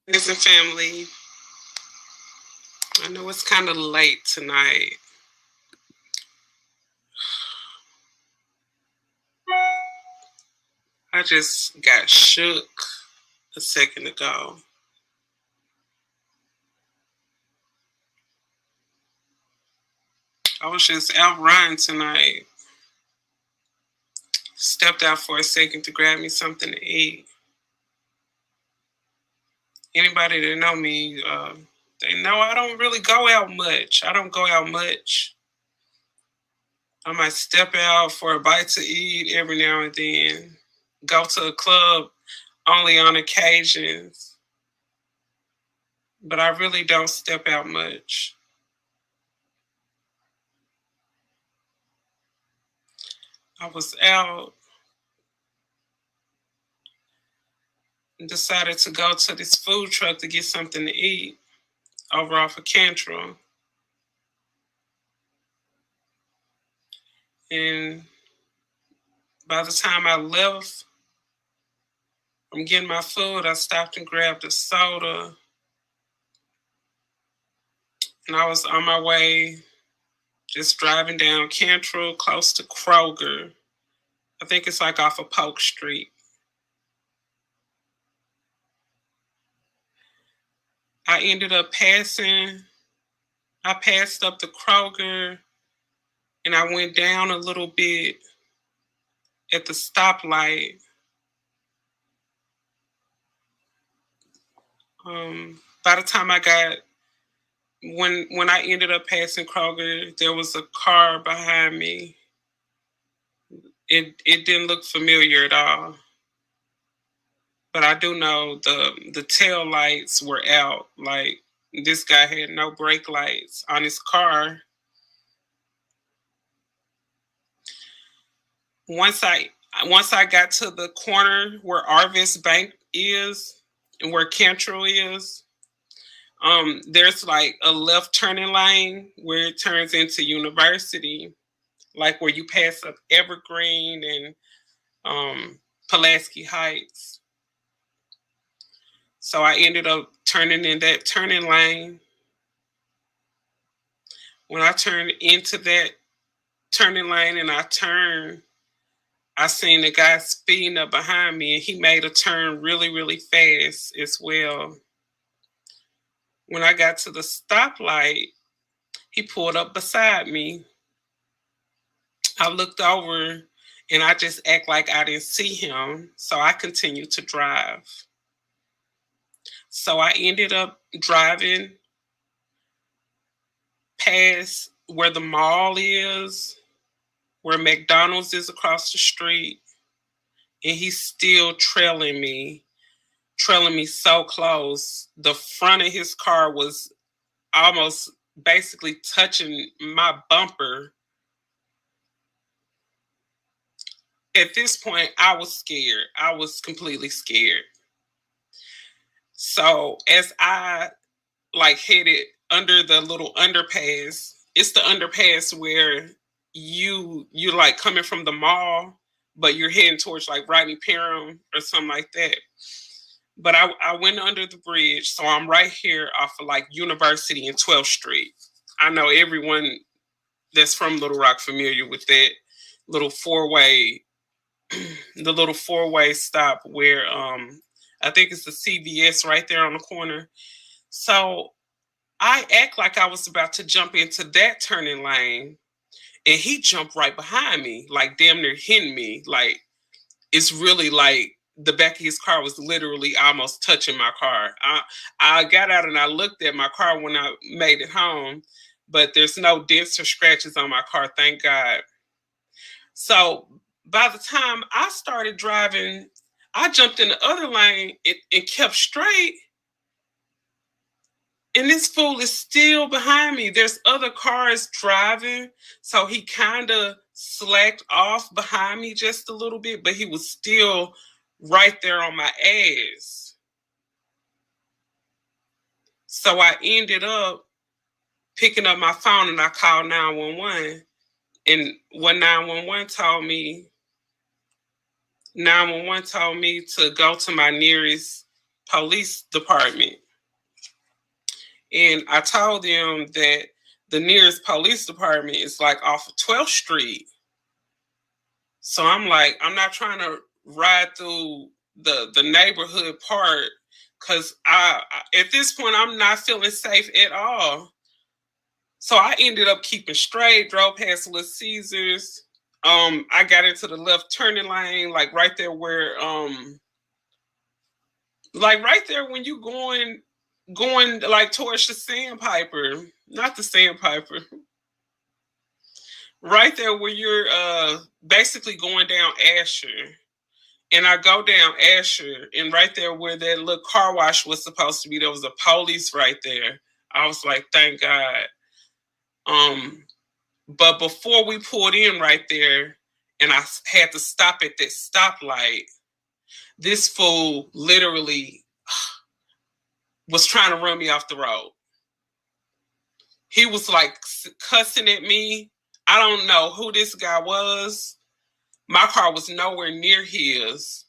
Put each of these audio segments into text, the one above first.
Listen, family, I know it's kind of late tonight. I just got shook a second ago. I was just out running tonight. Stepped out for a second to grab me something to eat. Anybody that know me, they know I don't really go out much. I don't go out much. I might step out for a bite to eat every now and then. Go to a club only on occasions. But I really don't step out much. I was out and decided to go to this food truck to get something to eat over off of Cantrell. And by the time I left from getting my food, I stopped and grabbed a soda. And I was on my way, just driving down Cantrell close to Kroger. I think it's like off of Polk Street. I ended up I passed up the Kroger and I went down a little bit at the stoplight. By the time I got when I ended up passing Kroger, there was a car behind me. It didn't look familiar at all, but I do know the tail lights were out. Like this guy had no brake lights on his car. Once I once I got to the corner where Arvis Bank is and where Cantrell is, there's like a left turning lane where it turns into University, like where you pass up Evergreen and Pulaski Heights. So I ended up turning in that turning lane. When I turned into that turning lane and I turned, I seen the guy speeding up behind me and he made a turn really, really fast as well. When I got to the stoplight, he pulled up beside me. I looked over and I just act like I didn't see him. So I continued to drive. So I ended up driving past where the mall is, where McDonald's is across the street, and he's still trailing me so close. The front of his car was almost basically touching my bumper. At this point, I was scared. I was completely scared. So as I like headed under the little underpass, it's the underpass where you like coming from the mall, but you're heading towards like Rodney Parham or something like that. But I went under the bridge, so I'm right here off of like University and 12th Street. I know everyone that's from Little Rock familiar with that little four-way, the little four-way stop where I think it's the CVS right there on the corner. So I act like I was about to jump into that turning lane, and he jumped right behind me, like damn near hitting me. Like it's really like the back of his car was literally almost touching my car. I got out and I looked at my car when I made it home, but there's no dents or scratches on my car, thank God. So by the time I started driving, I jumped in the other lane and kept straight. And this fool is still behind me. There's other cars driving. So he kind of slacked off behind me just a little bit, but he was still right there on my ass. So I ended up picking up my phone and I called 911. And what 911 told me to go to my nearest police department. And I told them that the nearest police department is like off of 12th Street. So I'm like, I'm not trying to ride through the neighborhood part because I at this point I'm not feeling safe at all. So I ended up keeping straight, drove past Little Caesars. I got into the left turning lane, like right there when you going like towards the Sandpiper, not the Sandpiper, right there where you're basically going down Asher. And I go down Asher, and right there where that little car wash was supposed to be, there was a police right there. I was like, thank God. But before we pulled in right there, and I had to stop at that stoplight, this fool literally was trying to run me off the road. He was like cussing at me. I don't know who this guy was. My car was nowhere near his.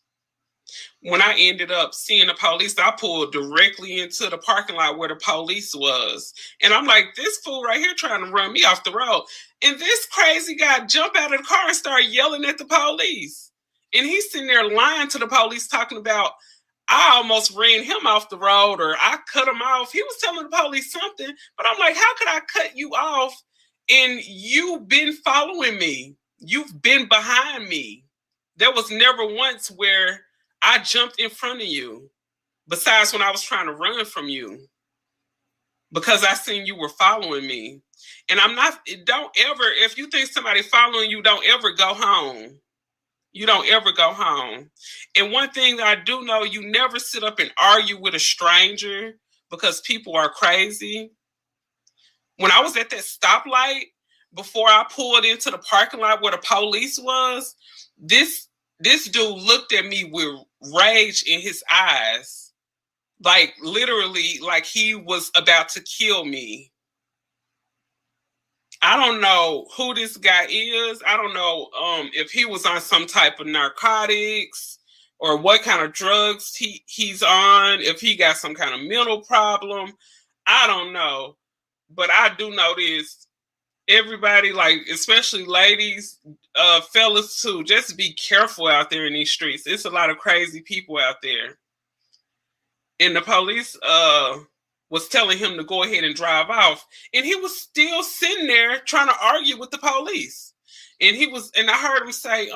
When I ended up seeing the police, I pulled directly into the parking lot where the police was. And I'm like, this fool right here trying to run me off the road. And this crazy guy jumped out of the car and started yelling at the police. And he's sitting there lying to the police, talking about, I almost ran him off the road or I cut him off. He was telling the police something, but I'm like, how could I cut you off and you've been following me? You've been behind me. There was never once where I jumped in front of you, besides when I was trying to run from you, because I seen you were following me. And don't ever, if you think somebody following you, don't ever go home. You don't ever go home. And one thing that I do know, you never sit up and argue with a stranger because people are crazy. When I was at that stoplight, before I pulled into the parking lot where the police was, this dude looked at me with rage in his eyes, like literally like he was about to kill me. I don't know who this guy is. I don't know if he was on some type of narcotics or what kind of drugs he's on, if he got some kind of mental problem. I don't know. But I do know this. Everybody, like, especially ladies, fellas too, just be careful out there in these streets. It's a lot of crazy people out there. And the police was telling him to go ahead and drive off. And he was still sitting there trying to argue with the police. And I heard him say,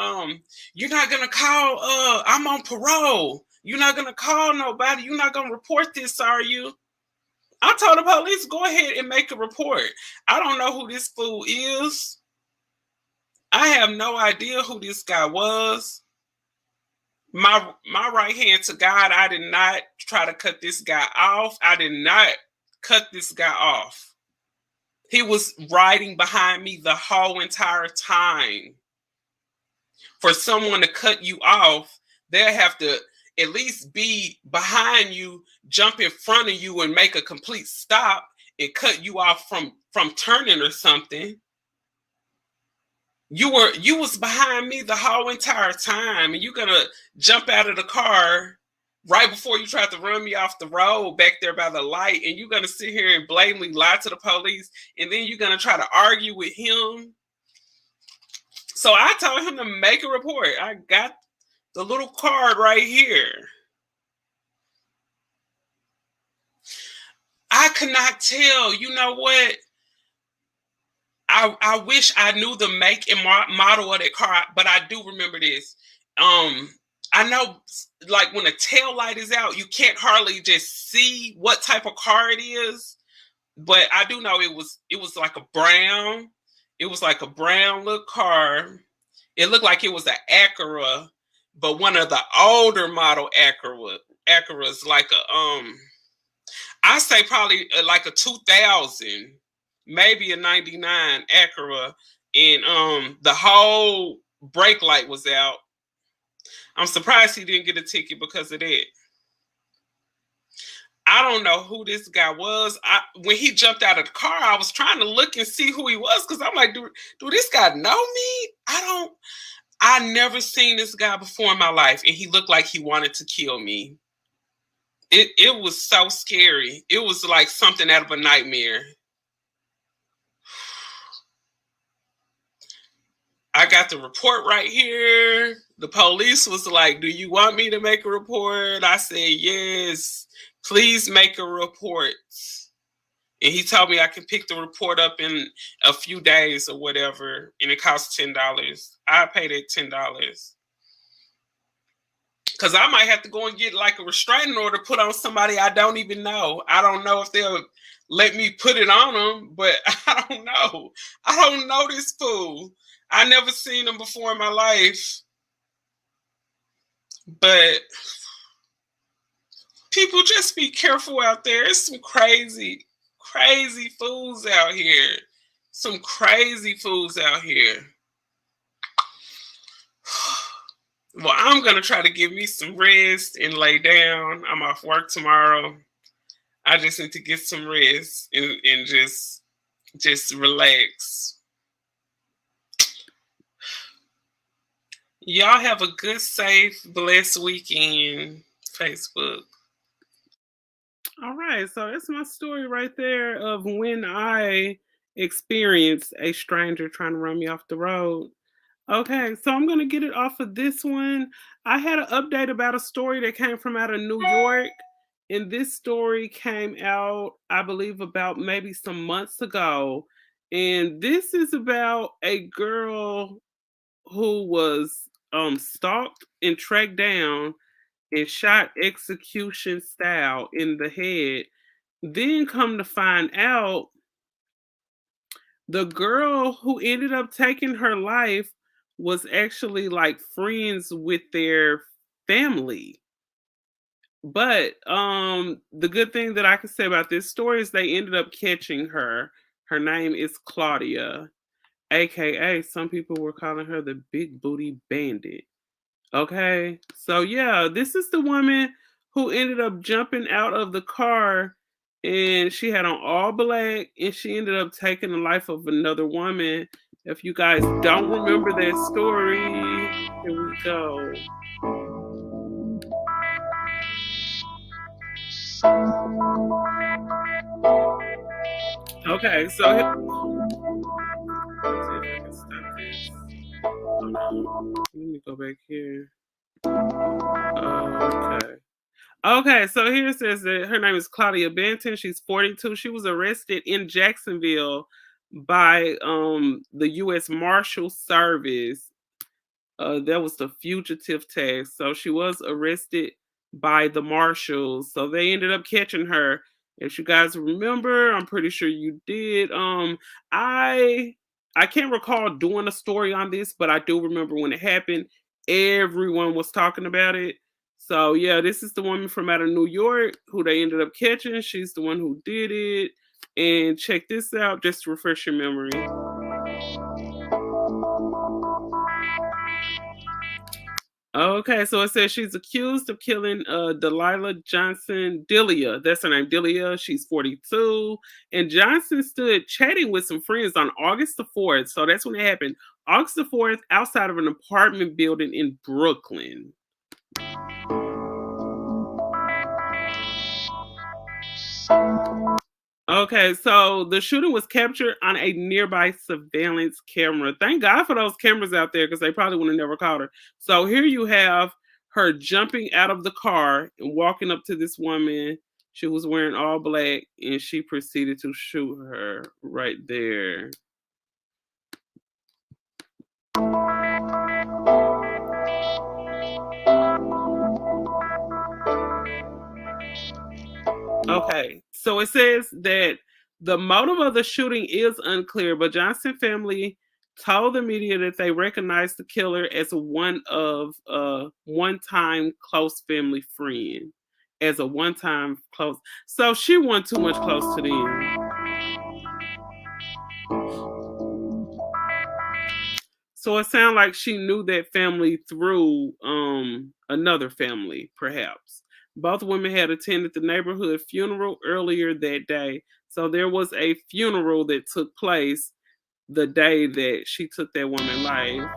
you're not gonna call, I'm on parole. You're not gonna call nobody, you're not gonna report this, are you? I told the police, go ahead and make a report. I don't know who this fool is. I have no idea who this guy was. My right hand to God, I did not try to cut this guy off. I did not cut this guy off. He was riding behind me the whole entire time. For someone to cut you off, they'll have to at least be behind you, jump in front of you and make a complete stop and cut you off from turning or something. You was behind me the whole entire time, and you're gonna jump out of the car right before you tried to run me off the road back there by the light, and you're gonna sit here and blatantly lie to the police, and then you're gonna try to argue with him. So I told him to make a report. I got the little card right here. I could not tell. You know what? I wish I knew the make and model of that car, but I do remember this. I know, like, when a tail light is out, you can't hardly just see what type of car it is. But I do know it was like a brown. It was like a brown little car. It looked like it was an Acura, but one of the older model Acuras, like I say probably like a 2000, maybe a 99 Acura, and the whole brake light was out. I'm surprised he didn't get a ticket because of that. I don't know who this guy was. When he jumped out of the car, I was trying to look and see who he was because I'm like, do this guy know me? I never seen this guy before in my life, and he looked like he wanted to kill me. It was so scary. It was like something out of a nightmare. I got the report right here. The police was like, "Do you want me to make a report?" I said, "Yes. Please make a report." And he told me I can pick the report up in a few days or whatever, and it costs $10. I paid it $10 because I might have to go and get like a restraining order put on somebody I don't even know. I don't know if they'll let me put it on them, but I don't know. I don't know this fool. I never seen him before in my life, but people just be careful out there. It's some crazy, crazy fools out here. Some crazy fools out here. Well, I'm gonna try to give me some rest and lay down. I'm off work tomorrow. I just need to get some rest and just relax. Y'all have a good, safe, blessed weekend. Facebook. All right, so that's my story right there of when I experienced a stranger trying to run me off the road. Okay, so I'm gonna get it off of this one. I had an update about a story that came from out of New York, and this story came out, I believe, about maybe some months ago. And this is about a girl who was stalked and tracked down and shot execution style in the head. Then come to find out, the girl who ended up taking her life was actually like friends with their family. But the good thing that I can say about this story is they ended up catching her. Her name is Claudia, aka some people were calling her the big booty bandit. Okay. So yeah, this is the woman who ended up jumping out of the car, and she had on all black, and she ended up taking the life of another woman. If you guys don't remember that story, here we go. Okay, so let's see if I can stop this. Hold on. Let me go back here. Okay. Okay, so here it says that her name is Claudia Benton. She's 42. She was arrested in Jacksonville by the U.S. Marshal Service. That was the fugitive task. So she was arrested by the marshals. So they ended up catching her. If you guys remember, I'm pretty sure you did. I I can't recall doing a story on this, but I do remember when it happened. Everyone was talking about it. So yeah, this is the woman from out of New York who they ended up catching. She's the one who did it. And check this out, just to refresh your memory. Okay, so it says she's accused of killing Delilah Johnson Delia. That's her name, Delia. She's 42. And Johnson stood chatting with some friends on August the 4th. So that's when it happened. August the 4th, outside of an apartment building in Brooklyn. Okay, so the shooting was captured on a nearby surveillance camera. Thank God for those cameras out there because they probably would have never caught her. So here you have her jumping out of the car and walking up to this woman. She was wearing all black and she proceeded to shoot her right there. Okay, so it says that the motive of the shooting is unclear, but Johnson family told the media that they recognized the killer as one of a one-time close family friend, as a one-time close. So she wasn't too much close to them. So it sounded like she knew that family through another family, perhaps. Both women had attended the neighborhood funeral earlier that day. So there was a funeral that took place the day that she took that woman's life.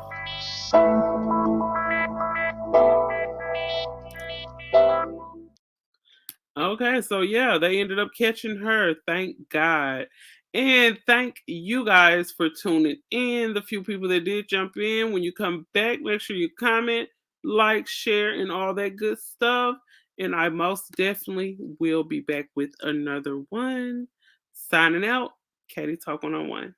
Okay, so yeah, they ended up catching her. Thank God. And thank you guys for tuning in. The few people that did jump in. When you come back, make sure you comment, like, share, and all that good stuff. And I most definitely will be back with another one. Signing out, Katie Talk 101.